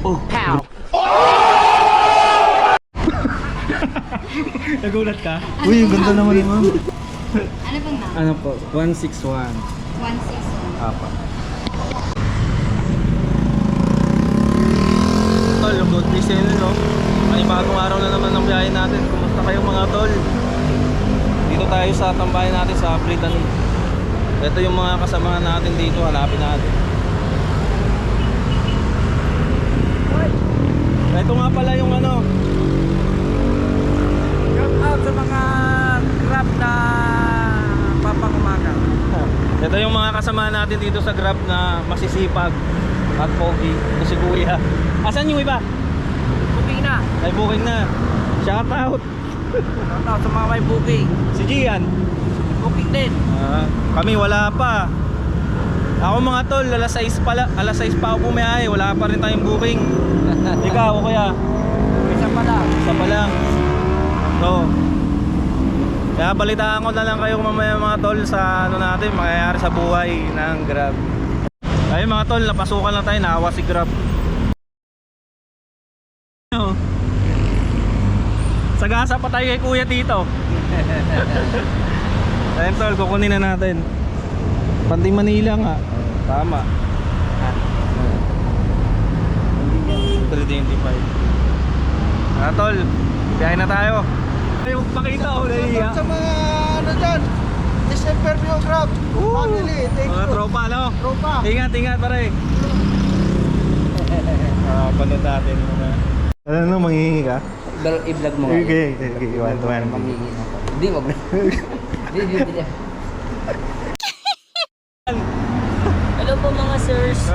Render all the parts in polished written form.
Oh, pow! Nagulat ka? Uy, ang ganda naman ma'am. Ano bang na? Ano po? 161. 161. Apa. Tol, good day sa inyo, no? Panibagong araw na naman ng biyahe natin. Kumusta kayo mga tol? Dito tayo sa tambayan natin sa Brittany. Ito yung mga kasama natin dito. Hanapin natin. Ito nga pala yung ano. Shout out sa mga Grab na papangumaga. Ito yung mga kasama natin dito sa Grab na masisipag at pogi. Ito si Kuya. Asan yung iba? Booking na. Ay, booking na. Shout out. Shout out sa mga may booking. Si Gian. Booking din. Kami wala pa. Ako mga tol, alas 6 pa ako pumiyahe. Wala pa rin tayong booking. Ikaw, Kuya. Isa pa lang. Isa pa lang. So, kaya balitaan ko na lang kayo mamaya mga tol sa ano natin, mangyayari sa buhay ng Grab. Ayun mga tol, napasukan lang tayo, naawa si Grab. Sagasa pa tayo kay Kuya dito. Ayun tol, kukunin na natin. Panting Manila nga. Tama. 325. Tol, biyahe na tayo. Ayaw pakita ako na iya. Sa mga ano dyan. December New Grab. Family. Thank Mga you. tropa, no? Tropa. Ingat, ingat pare. Panood natin. Ano, manghihingi ka? I-vlog mo. Okay, one to one. Hindi, wag na. Hindi. Hello po mga sirs.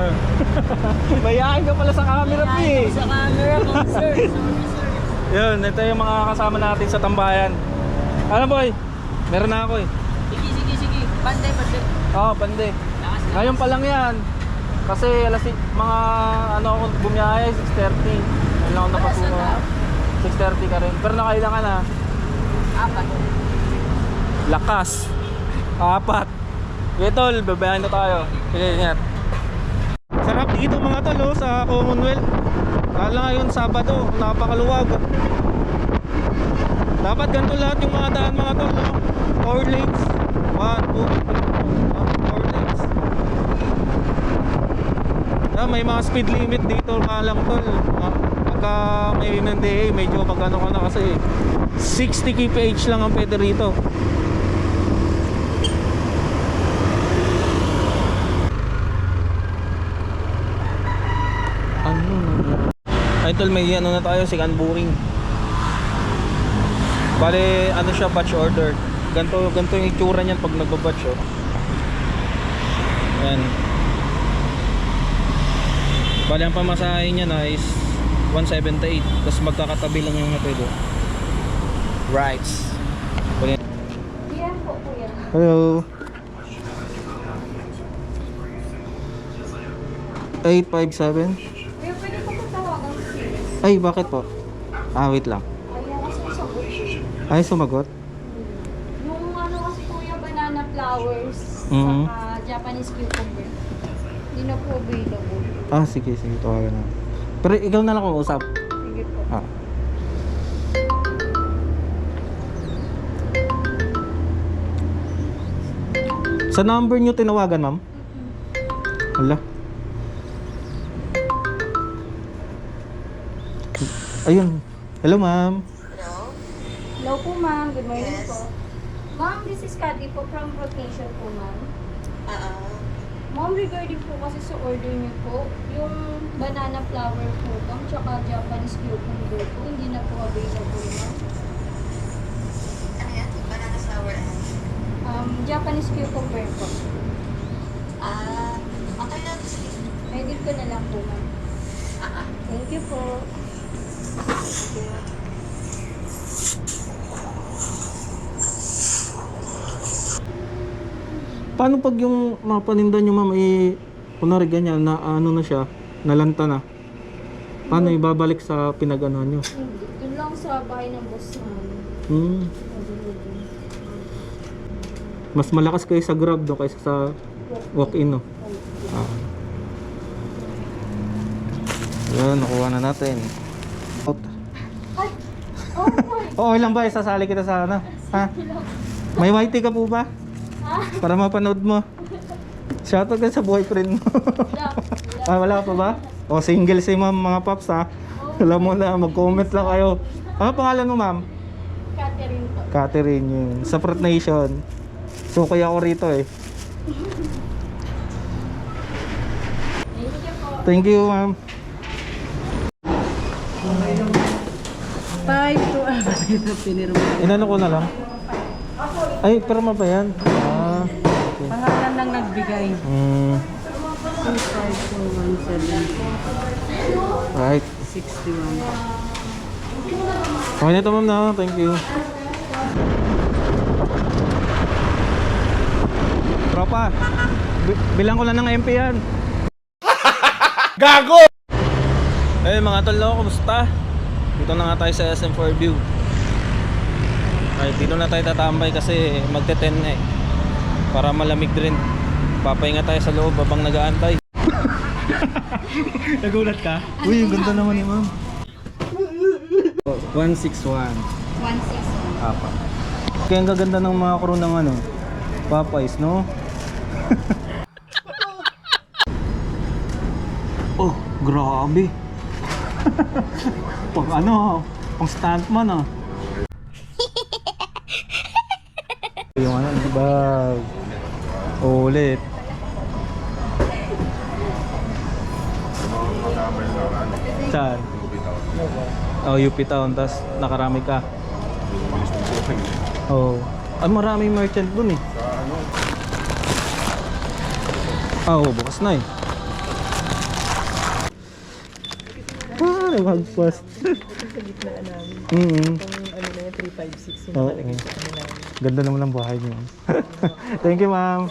Mayayain ka pala sa camera, P. Sa camera mga sirs. Yun, ito yung mga kasama natin sa tambayan. Ano boy? Meron na ako eh. Sige. Panday. Oo, pande. Ngayon pa lang yan. Kasi mga ano ako bumiyahe, 6:30. Ngayon lang ako napasuko. 6:30 ka rin. Pero nakailangan na. 4. Lakas. 4. Okay tol, babayahin na tayo. Sige, ingat. Sarap dito mga tol, oh, sa Commonwealth. Lalo ngayon Sabado, napakaluwag. Dapat ganito lahat yung mga daan mga tol, no? 4 lanes. 1, 2, 4 lanes. May mga speed limit dito nga lang tol. Pagka may MMDA, medyo pag ano ka na kasi 60 kph lang ang pwede rito. Ay tol, may ano na tayo, second booking. Bale, ano siya, batch order. Ganto yung itsura niyan pag nagba-batch, oh. Ayan. Bale, ang pamasahe niya na is 178. Tapos magkakatabi lang yung pwede. Rights. Yan po, kuya. Hello. 857. Kuya, pwede po kong tawagan si Sis. Ay, bakit po? Wait lang. Ayaw kasi sagot. Ay, sumagot? Yung ano kasi kuya, banana flowers. Mhm. Saka Japanese cucumber. Hindi na po available. Sige, tawagan na. Pero ikaw na lang kung usap. Sige po. Sa number nyo tinawagan, ma'am? Hala. Ayun. Hello, ma'am. Hello po ma'am, good morning po. Ma'am, this is Cathy po from Rotation po ma'am. Ma'am, regarding po kasi sa order niyo po, yung banana flower po bang tsaka Japanese cucumber po, hindi na po available ma'am. Ano yan? Banana sour and... Japanese cucumber po. Okay lang. Sige. Ready ko na lang po ma'am. Thank you po. Paano pag yung mga paninda nyo, ma'am, kunwari ganyan, na ano na siya, nalanta na? Paano ibabalik sa pinag-ano nyo? Hindi, dun lang sa bahay ng boss namin. Mas malakas kayo sa Grab do kaysa sa walk-in, no? Yun, nakuha na natin. Ay! Oh my! Oo lang ba? Isasali kita sa ano? Ha? May whitey ka po ba? Para mapanood mo. Shoutout ka sa boyfriend mo. Wala pa ba? O single si ma'am mga paps ha. Alam mo na, mag-comment lang kayo. Ano pangalan mo ma'am? Catherine po. Catherine yun. Sa Fruit Nation. So kaya ako rito eh. Thank you po. Thank you ma'am. 5 to ito pinirma. Inano ko na lang. Ay, pero ba yan? Ah, okay. Pangalan lang nagbigay. 25217 Right. 61. Okay na ito ma'am na. Thank you. Tropa, bilang ko lang ng MP yan. Gago! Eh mga tol, no, kumusta? Dito na nga tayo sa SM4 View. Ay, dito na tayo tatambay kasi magte-10 na eh. Para malamig din. Papahinga tayo sa loob habang nag-aantay. Nagulat ka? Uy, ang ganda naman ni ma'am. 161. 161. Apa. Kaya ang gaganda ng mga crew ng ano, Popeyes, no? Oh, grabe. Pang ano, pang stuntman ah. Yung ano, bag. Ulit. Saan? Oh, UP Town, tas nakarami ka. Oh. Ay, maraming merchant dun eh. Ah, oh, bukas na eh. Ah, magpost. Sa gitna namin. Kung ano na yan, 356 yung Oo. nakalagay sa kanila. Ganda naman ng bahay niyo. Thank you, ma'am.